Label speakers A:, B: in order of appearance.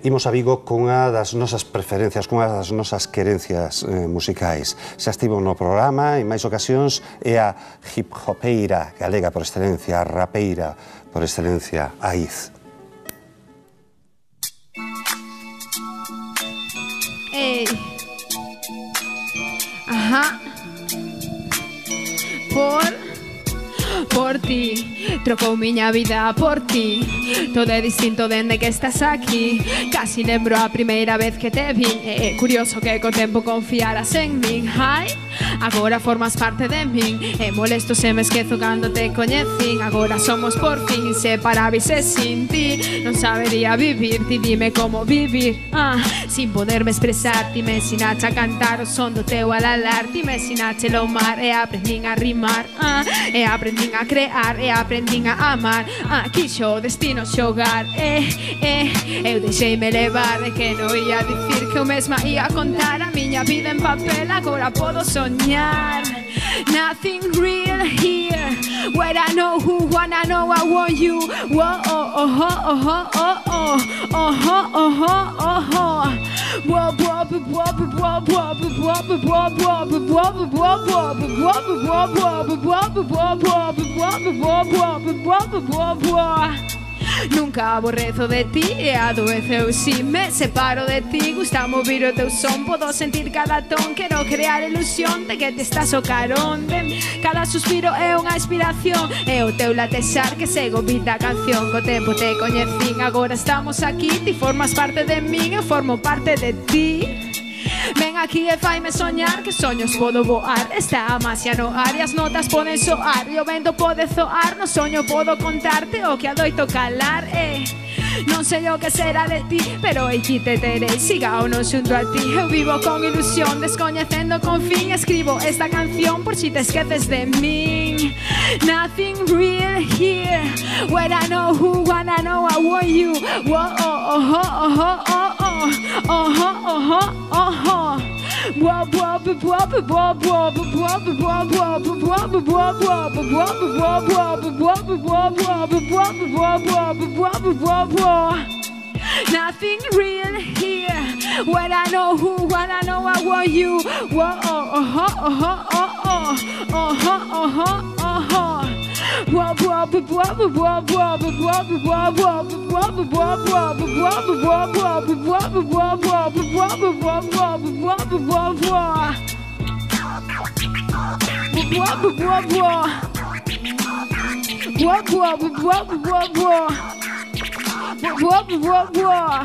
A: Imos a Vigo cunha das nosas preferencias, cunha das nosas querencias musicais. Xa estivo no programa en máis ocasións, é a hip-hopeira galega por excelencia, a rapeira por excelencia, Aiz.
B: Ey. Ajá. Por ti, trocou miña vida por ti. Todo é distinto dende que estás aquí. Casi lembro a primeira vez que te vin. É curioso que co tempo confiaras en min. Ai, agora formas parte de min. É molesto se me esquezo cando te coñecín. Agora somos por fin inseparáveis e sin ti non sabería vivir. Ti dime como vivir, sin poderme expresar. Ti me ensinache a cantar o son do teu alalar. Ti me ensinache o mar e aprendín a rimar. E aprendín a crear e aprendín a amar. Quixo o destino xogar. Eu deixeime levar. E que non ia dicir que eu mesma ia contar a miña vida en papel. Agora podo soñar. Nothing real here. Where I know who wanna know I want you. Whoa, oh, oh, oh, oh, oh, oh, oh, oh, oh, oh, oh. Whoa, whoa, whoa, whoa, whoa, whoa, whoa, whoa, whoa, whoa. Nunca aborrezo de ti e adoeceu si me separo de ti. Gusta ouvir o teu son, podo sentir cada ton. Quero crear ilusión de que te estás o carón de cada suspiro é unha inspiración. É o teu latexar que segue vida a canción. Co tempo te coñecín, agora estamos aquí. Ti formas parte de min, eu formo parte de ti. Ven aquí e faime soñar, que soños podo voar. Está a masia no ar e as notas poden soar. E o vento pode zoar, no soño podo contarte o que adoito calar. Non sei o que será de ti, pero aquí te terei, siga ou non xunto a ti. Eu vivo con ilusión, descoñecendo con fin. Escribo esta canción por si te esqueces de min. Nothing real here. Where I know who wanna know I want you. Whoa, oh, oh, oh, oh, oh, oh, oh, oh, oh, oh, oh. Whoa, whoa, whoa, whoa, whoa, whoa, whoa, whoa, whoa, whoa. Nothing real here. When I know who, when I know I want you. Whoa, oh, oh, oh, oh, oh, oh, oh, oh, oh, oh. Whoa, whoa, whoa, whoa, whoa, whoa, whoa, whoa, whoa, whoa.